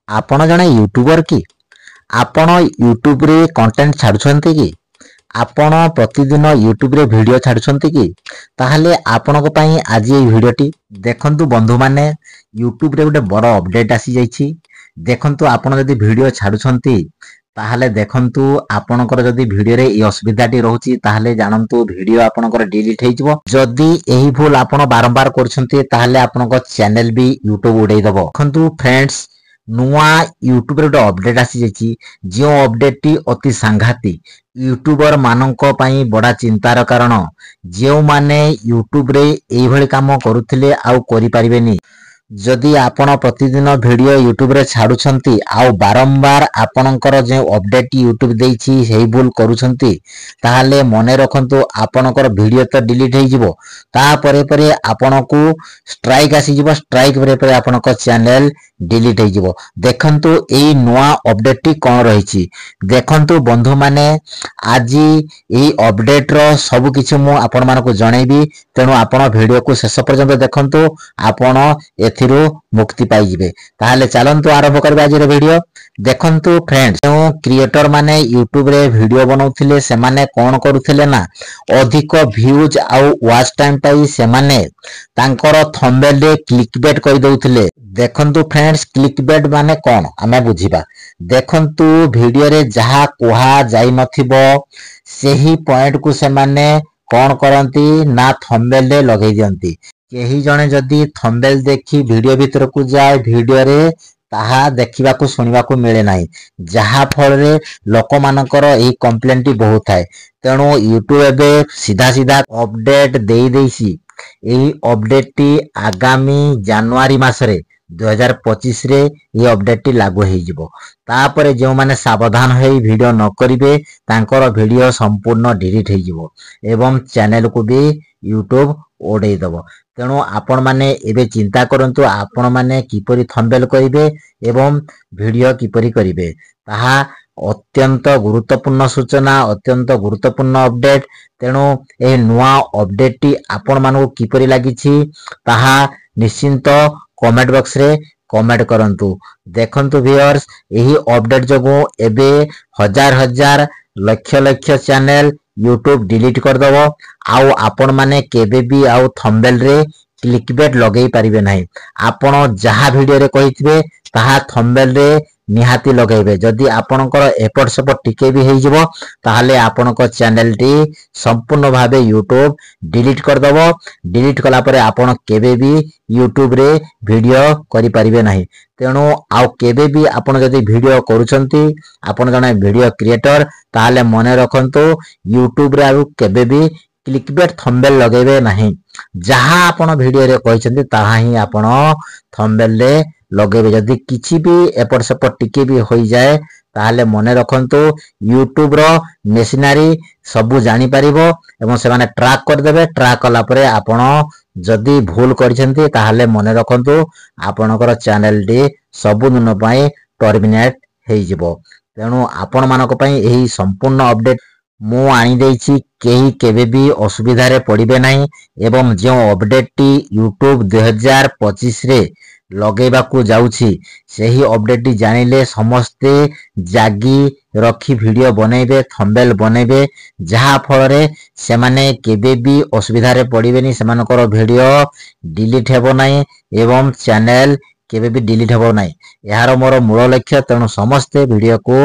आपण जने यूट्यूबर कि आपण यूट्यूब रे कंटेंट छाडुछंती कि आपण प्रतिदिन यूट्यूब रे वीडियो छाडुछंती कि ताहले आपण को पई आज ये वीडियोटी देखंतु बंधु माने यूट्यूब रे गोटे बड़ अपडेट आसी जाईछि। देखंतु आपण जदि वीडियो छाडुछंती ताहले देखंतु आपणकर जदि वीडियो रे ई असुविधाटी रहउछि ताहले जानंतु वीडियो आपणकर डिलीट हे जिवो। जदि एही भूल आपण बारंबार करछंती ताहले आपणकर चैनल भी यूट्यूब उडै दबो। देखंतु फ्रेंड्स नुआ यूट्यूब रे अपडेट आसी जाइछि जो अपडेट टी अति सांघातिक यूट्यूबर मानंको पई बड़ा चिंतार कारण जो माने यूट्यूब रे एही भली काम करूथिले आउ करि परिबेनी। जदि आपण प्रतिदिन वीडियो यूट्यूब रे छाडुछंती आउ बारंबार आपणकर जे अपडेट यूट्यूब देइछि सेही भूल करूछंती ताहाले मने रखंतु आपणकर वीडियो तो डिलीट हे जिवो। ता परे परे आपणकू स्ट्राइक आसी जिवो। स्ट्राइक परे परे आपणकर चैनल डिलीट हे जिवो। देखंतु एई नुआ अपडेट टी कोन रहिछि देखंतु बंधु माने आज एई अपडेट रो सब किछ मु आपण मानको जणैबी। तेनु आपण वीडियो को शेष पर्यंत देखंतु आपण एथिरो मुक्ति पाई जिवे। ताहाले चलंतु आरंभ करबा आज वीडियो। देखंतु फ्रेंड्स जो क्रिएटर माने यूट्यूब रे वीडियो बनाउथिले से माने कोन करूथिले ना अधिक व्यूज आउ वॉच टाइम पाई से माने तांकर थंबनेल रे क्लिकबेट कहि दउथिले। देखंतु फ्रेंड्स क्लिकबेट माने कोन हमें बुझिबा। देखंतु वीडियो रे जहा कोहा जाई नथिबो सेही पॉइंट को से माने कोन करंती ना थंबनेल रे लगै दियंती। केही जणे जदी थंबनेल देखि वीडियो भीतर को जाय वीडियो रे ताहा देखिबा को सुनिबा को मिले नाही जहा फल रे लोक मानकर एही कंप्लेंट टी बहुत थाए। तेणु यूट्यूब एबे सीधा सीधा अपडेट देई देइसी। एही अपडेट टी आगामी जनवरी मासरे 2025 रे ये अपडेट टी लागू हे जिवो। तापरे जो माने सावधान होई वीडियो न करिवे तांकर वीडियो संपूर्ण डिलीट हे जिवो एवं चैनल को भी यूट्यूब ओडै दबो। तेणु आपण माने एबे चिंता करंतु आपण माने किपरि थंबनेल करिवे एवं वीडियो किपरि करिवे ताहा अत्यंत गुरुत्वपूर्ण सूचना अत्यंत गुरुत्वपूर्ण अपडेट। तेणु ए नुआ अपडेट टी आपण मानको किपरि लागिछि ताहा निश्चिंत कमेंट बॉक्स रे कमेंट करंतु। देखंतु व्यूअर्स एही अपडेट जगो एबे हजार हजार लक्ष लक्ष चैनल यूट्यूब डिलीट कर दबो आउ आपण माने केबे भी आउ थंबनेल रे क्लिकबेट लगेई परिबे नाही। आपण जहा वीडियो रे कहितबे ताहा थंबनेल रे निहाती लगेबे। जदि आपणकर एपट सेपट टिके भी हे जिवो ताहाले आपणकर चैनल टी संपूर्ण भाबे यूट्यूब डिलीट कर दबो। डिलीट कला परे आपण केबे भी यूट्यूब रे वीडियो करि परिबे नाही। तेणु आउ केबे भी आपण जदि वीडियो करूछंती आपण जने वीडियो क्रिएटर ताहाले मने रखंतु यूट्यूब रे आउ केबे भी क्लिकबेट थंबनेल लगेबे नाही। जहा आपण वीडियो रे कहिसंती ताहा ही आपण थंबनेल रे लगेबे। जदि किछि भी एपट सेपट टिके भी होई जाए ताहाले मने रखंतु यूट्यूब रो मेशिनरी सबु जानि परिबो एवं से माने ट्रैक कर देबे। ट्रैक कला परे आपण जदि भूल करिसंती ताहाले मने रखंतु आपणकर चैनल टी सबु दिन पई टर्मिनेट हे जिवो। तेणु आपण मानक पई एही संपूर्ण अपडेट मु आनी देइछि केही केबे भी असुविधा रे पड़िबे नाही एवं जो अपडेट टी यूट्यूब 2025 रे लगेबा को जाउछि सेही अपडेट टी जानिले समस्ते जागी रखी वीडियो बनेबे थंबनेल बनेबे जहा फल रे से माने केबे भी असुविधा रे पड़िबेनी सेमानकर वीडियो डिलीट हेबो नाही एवं चैनल केबे भी डिलीट हेबो नाही। यार मोर मूल लक्ष्य। तेणु समस्ते वीडियो को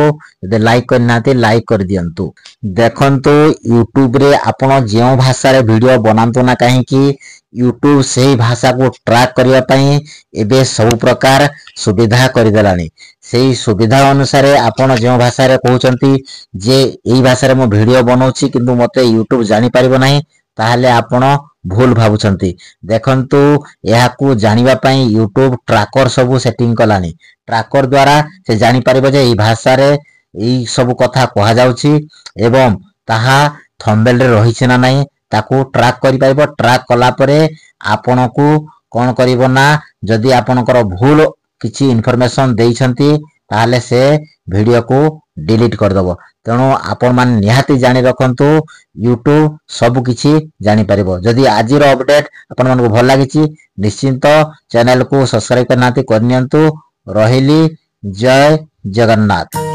यदि लाइक करनाते लाइक कर दियंतु। देखंतु यूट्यूब रे आपण जेउ भाषा रे वीडियो बनांतु ना काहे कि यूट्यूब सेही भाषा को ट्रैक करिया पई एबे सब प्रकार सुविधा करि देलानी। सेही सुविधा अनुसार आपण जेउ भाषा रे कहउचंती जे एई भाषा रे मो वीडियो बनाउछि किंतु मते यूट्यूब जानि परिबो नाही ताहाले आपण भूल भाबुछंती। देखंतु याकू जानिबा पई यूट्यूब ट्रैकर सब सेटिंग कलानी। ट्रैकर द्वारा से जानि परिबो जे एई भाषा रे एई सब कथा कहा जाउछि एवं ताहा थंबनेल रे रहिछि ना नाही ताकू ट्रैक करि पाइबो। ट्रैक कला परे आपनकू कोन करिवो ना जदि आपनकर भूल किछि इन्फॉर्मेशन देइछंती ताहाले से वीडियो को डिलीट कर दबो। तेणु आपण मान निहाती जानि रखंतु यूट्यूब सब किछि जानि परिबो। जदि आज रो अपडेट आपण मानको भल लागिछि निश्चिंत चैनल को सब्सक्राइब करनाती करनियंतु। रहिली ଜୟ ଜଗନ୍ନାଥ।